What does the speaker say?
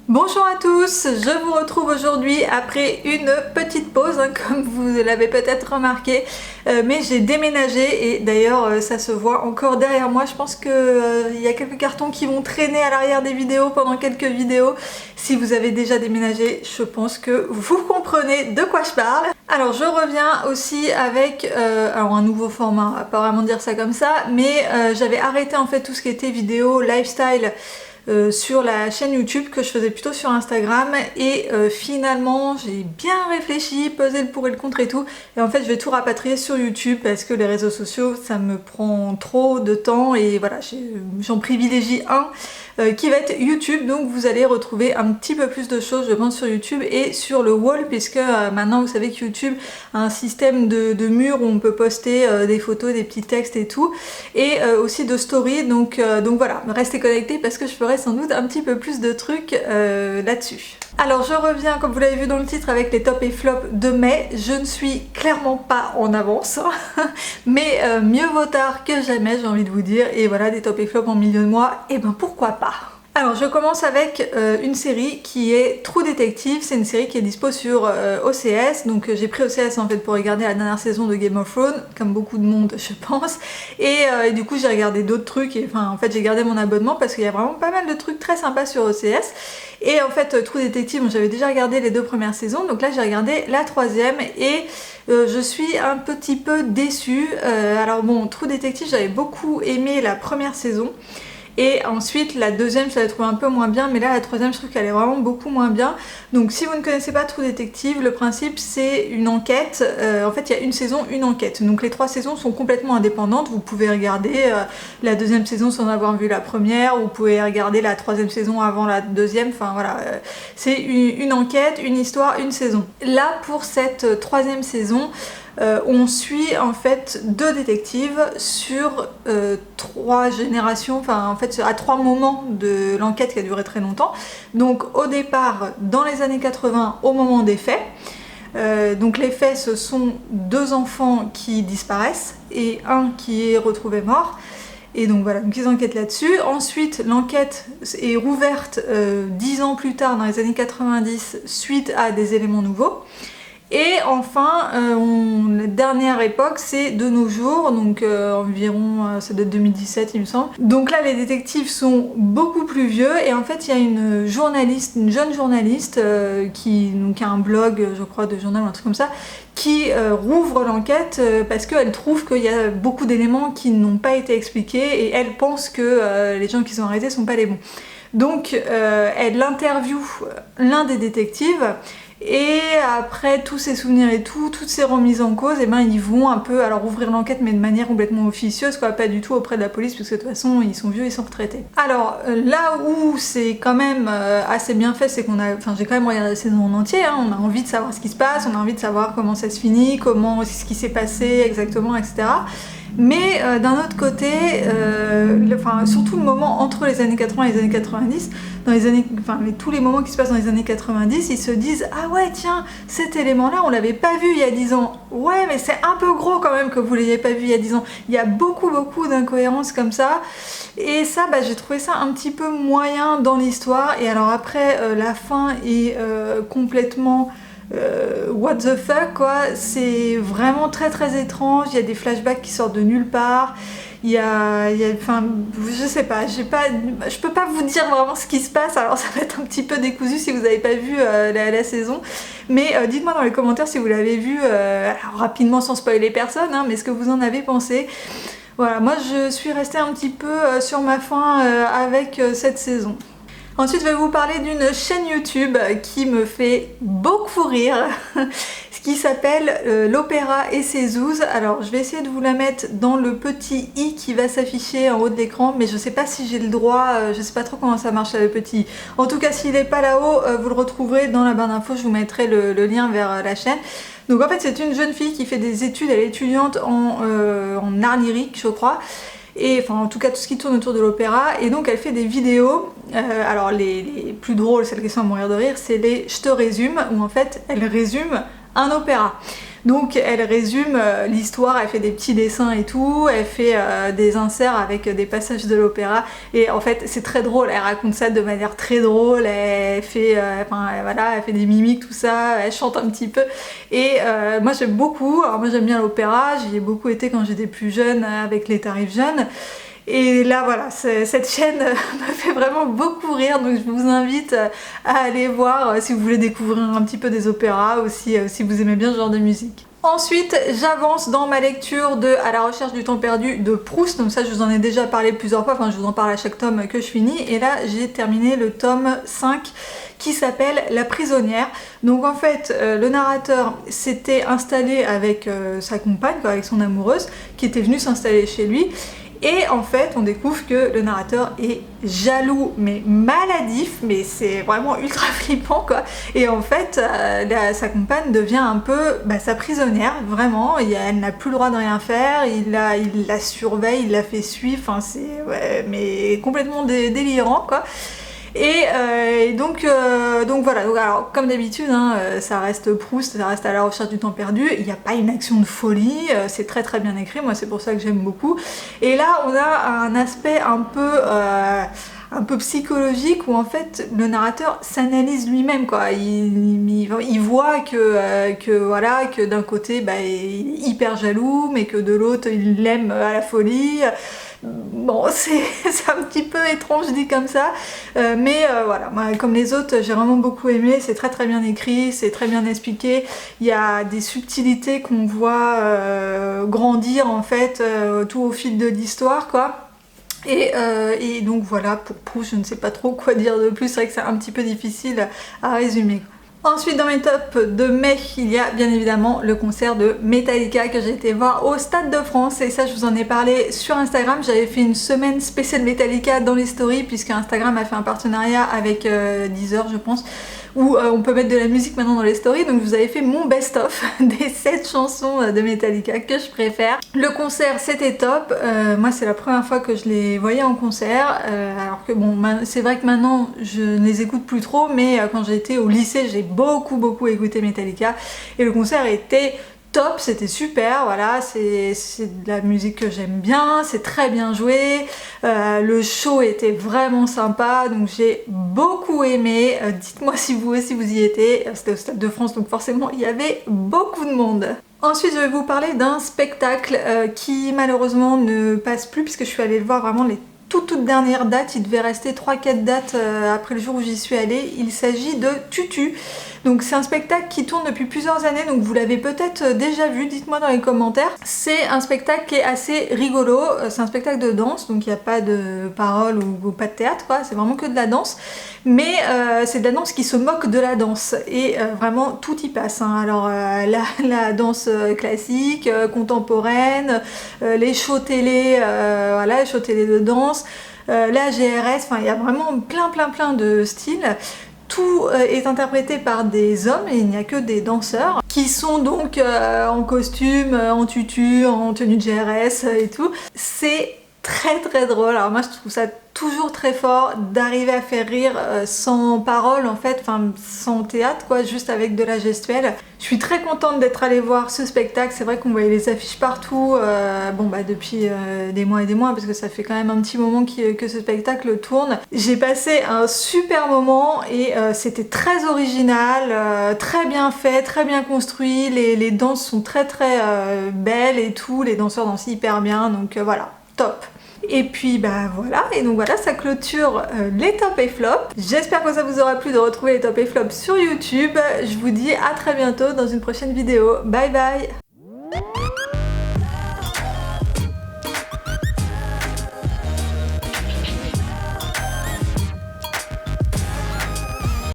Bonjour à tous, je vous retrouve aujourd'hui après une petite pause, comme vous l'avez peut-être remarqué, mais j'ai déménagé et d'ailleurs ça se voit encore derrière moi. Je pense qu'il y a quelques cartons qui vont traîner à l'arrière des vidéos pendant quelques vidéos. Si vous avez déjà déménagé, je pense que vous comprenez de quoi je parle. Alors je reviens aussi avec un nouveau format, on va pas vraiment dire ça comme ça, mais j'avais arrêté en fait tout ce qui était vidéo, lifestyle, sur la chaîne YouTube que je faisais plutôt sur Instagram et finalement j'ai bien réfléchi, pesé le pour et le contre et tout, et en fait je vais tout rapatrier sur YouTube parce que les réseaux sociaux ça me prend trop de temps et voilà, j'en privilégie un qui va être YouTube. Donc vous allez retrouver un petit peu plus de choses je pense sur YouTube et sur le wall, puisque maintenant vous savez que YouTube a un système de mur où on peut poster des photos, des petits textes et tout, et aussi de story, donc voilà, restez connectés parce que je ferai sans doute un petit peu plus de trucs là-dessus. Alors je reviens, comme vous l'avez vu dans le titre, avec les tops et flops de mai. Je ne suis clairement pas en avance, mais mieux vaut tard que jamais, j'ai envie de vous dire. Et voilà, des tops et flops en milieu de mois, et ben pourquoi pas. Alors je commence avec une série qui est True Detective. C'est une série qui est dispo sur OCS, donc j'ai pris OCS en fait pour regarder la dernière saison de Game of Thrones, comme beaucoup de monde je pense, et du coup j'ai regardé d'autres trucs, et enfin en fait j'ai gardé mon abonnement parce qu'il y a vraiment pas mal de trucs très sympas sur OCS. Et en fait True Detective, j'avais déjà regardé les 2 premières saisons, donc là j'ai regardé la 3e et je suis un petit peu déçue. Alors bon, True Detective, j'avais beaucoup aimé la première saison. Et ensuite la 2e je l'avais trouvée un peu moins bien, mais là la 3e je trouve qu'elle est vraiment beaucoup moins bien. Donc si vous ne connaissez pas True Detective, le principe c'est une enquête, en fait il y a une saison, une enquête. Donc les 3 saisons sont complètement indépendantes, vous pouvez regarder la 2e saison sans avoir vu la première, vous pouvez regarder la 3e saison avant la 2e, enfin voilà, c'est une enquête, une histoire, une saison. Là pour cette 3e saison, on suit en fait 2 détectives sur 3 générations, enfin en fait à 3 moments de l'enquête qui a duré très longtemps. Donc au départ dans les années 80 au moment des faits. Donc les faits, ce sont 2 enfants qui disparaissent et un qui est retrouvé mort. Et donc voilà, donc ils enquêtent là-dessus. Ensuite, l'enquête est rouverte 10 ans plus tard, dans les années 90, suite à des éléments nouveaux. Et enfin, la dernière époque, c'est de nos jours, donc environ, ça date de 2017 il me semble. Donc là, les détectives sont beaucoup plus vieux, et en fait, il y a une journaliste, une jeune journaliste, qui a un blog, je crois, de journal ou un truc comme ça, qui rouvre l'enquête parce qu'elle trouve qu'il y a beaucoup d'éléments qui n'ont pas été expliqués, et elle pense que les gens qui sont arrêtés sont pas les bons. Donc elle interviewe l'un des détectives, et après tous ces souvenirs et tout, toutes ces remises en cause, et ben ils vont un peu alors ouvrir l'enquête, mais de manière complètement officieuse, quoi, pas du tout auprès de la police, puisque de toute façon ils sont vieux, ils sont retraités. Alors là où c'est quand même assez bien fait, c'est qu'on a, enfin j'ai quand même regardé la saison en entier, hein, on a envie de savoir ce qui se passe, on a envie de savoir comment ça se finit, comment ce qui s'est passé exactement, etc. Mais d'un autre côté, surtout le moment entre les années 80 et les années 90, tous les moments qui se passent dans les années 90, ils se disent « Ah ouais, tiens, cet élément-là, on l'avait pas vu il y a 10 ans. Ouais, mais c'est un peu gros quand même que vous l'ayez pas vu il y a 10 ans. » Il y a beaucoup d'incohérences comme ça. Et ça, j'ai trouvé ça un petit peu moyen dans l'histoire. Et alors après, la fin est complètement... what the fuck, quoi. C'est vraiment très étrange. Il y a des flashbacks qui sortent de nulle part. Enfin, je sais pas, je peux pas vous dire vraiment ce qui se passe, alors ça va être un petit peu décousu si vous n'avez pas vu la saison, mais dites-moi dans les commentaires si vous l'avez vu, alors rapidement sans spoiler personne, hein, mais ce que vous en avez pensé. Voilà, moi je suis restée un petit peu sur ma faim avec cette saison. Ensuite, je vais vous parler d'une chaîne YouTube qui me fait beaucoup rire, qui s'appelle L'Opéra et ses zouzes. Alors, je vais essayer de vous la mettre dans le petit i qui va s'afficher en haut de l'écran, mais je sais pas si j'ai le droit, je sais pas trop comment ça marche le petit i. En tout cas, s'il n'est pas là-haut, vous le retrouverez dans la barre d'infos, je vous mettrai le lien vers la chaîne. Donc en fait, c'est une jeune fille qui fait des études, elle est étudiante en art lyrique, je crois. Et enfin en tout cas tout ce qui tourne autour de l'opéra, et donc elle fait des vidéos, alors les plus drôles, celles qui sont à mourir de rire, c'est les je te résume, où en fait elle résume un opéra. Donc elle résume l'histoire, elle fait des petits dessins et tout, elle fait des inserts avec des passages de l'opéra et en fait c'est très drôle, elle raconte ça de manière très drôle, elle fait, voilà, elle fait des mimiques, tout ça, elle chante un petit peu et moi j'aime beaucoup, alors moi j'aime bien l'opéra, j'y ai beaucoup été quand j'étais plus jeune avec les tarifs jeunes. Et là voilà, cette chaîne me fait vraiment beaucoup rire, donc je vous invite à aller voir si vous voulez découvrir un petit peu des opéras ou si vous aimez bien ce genre de musique. Ensuite, j'avance dans ma lecture de À la recherche du temps perdu de Proust, donc ça je vous en ai déjà parlé plusieurs fois, enfin je vous en parle à chaque tome que je finis, et là j'ai terminé le tome 5 qui s'appelle La prisonnière. Donc en fait, le narrateur s'était installé avec sa compagne, quoi, avec son amoureuse, qui était venue s'installer chez lui. Et en fait, on découvre que le narrateur est jaloux, mais maladif, mais c'est vraiment ultra flippant quoi. Et en fait, sa compagne devient un peu sa prisonnière, vraiment. Elle n'a plus le droit de rien faire, il la surveille, il la fait suivre, enfin c'est mais complètement délirant quoi. Et donc voilà, donc, alors, comme d'habitude, hein, ça reste Proust, ça reste À la recherche du temps perdu, il n'y a pas une action de folie, c'est très très bien écrit, moi c'est pour ça que j'aime beaucoup. Et là on a un aspect un peu psychologique où en fait le narrateur s'analyse lui-même quoi. Il voit que d'un côté il est hyper jaloux mais que de l'autre il l'aime à la folie. Bon, c'est un petit peu étrange dit comme ça, mais voilà, moi, comme les autres, j'ai vraiment beaucoup aimé, c'est très très bien écrit, c'est très bien expliqué, il y a des subtilités qu'on voit grandir en fait tout au fil de l'histoire quoi. Et donc voilà, pour Proust, je ne sais pas trop quoi dire de plus, c'est vrai que c'est un petit peu difficile à résumer. Ensuite dans mes tops de mai, il y a bien évidemment le concert de Metallica que j'ai été voir au Stade de France et ça je vous en ai parlé sur Instagram, j'avais fait une semaine spéciale Metallica dans les stories puisque Instagram a fait un partenariat avec Deezer je pense où on peut mettre de la musique maintenant dans les stories, donc je vous avais fait mon best-of des 7 chansons de Metallica que je préfère. Le concert c'était top, moi c'est la première fois que je les voyais en concert, alors que bon c'est vrai que maintenant je ne les écoute plus trop, mais quand j'étais au lycée j'ai beaucoup écouté Metallica et le concert était top, c'était super, voilà, c'est de la musique que j'aime bien, c'est très bien joué, le show était vraiment sympa, donc j'ai beaucoup aimé, dites-moi si vous aussi vous y étiez, c'était au Stade de France donc forcément il y avait beaucoup de monde. Ensuite je vais vous parler d'un spectacle qui malheureusement ne passe plus puisque je suis allée le voir vraiment les toute dernière date, il devait rester 3-4 dates après le jour où j'y suis allée, il s'agit de Tutu. Donc c'est un spectacle qui tourne depuis plusieurs années, donc vous l'avez peut-être déjà vu, dites-moi dans les commentaires. C'est un spectacle qui est assez rigolo, c'est un spectacle de danse, donc il n'y a pas de paroles ou pas de théâtre, quoi. C'est vraiment que de la danse. Mais c'est de la danse qui se moque de la danse, et vraiment tout y passe. Hein. Alors la danse classique, contemporaine, les shows télé, voilà, les shows télé de danse, la GRS, enfin il y a vraiment plein de styles. Tout est interprété par des hommes et il n'y a que des danseurs qui sont donc en costume, en tutu, en tenue de GRS et tout. C'est très drôle, alors moi je trouve ça toujours très fort d'arriver à faire rire sans parole en fait, enfin sans théâtre quoi, juste avec de la gestuelle. Je suis très contente d'être allée voir ce spectacle, c'est vrai qu'on voyait les affiches partout, depuis des mois et des mois parce que ça fait quand même un petit moment que ce spectacle tourne. J'ai passé un super moment et c'était très original, très bien fait, très bien construit, les danses sont très belles et tout, les danseurs dansent hyper bien, donc voilà, top. Et puis voilà, et donc voilà, ça clôture les top et flop. J'espère que ça vous aura plu de retrouver les top et flop sur YouTube. Je vous dis à très bientôt dans une prochaine vidéo. Bye bye.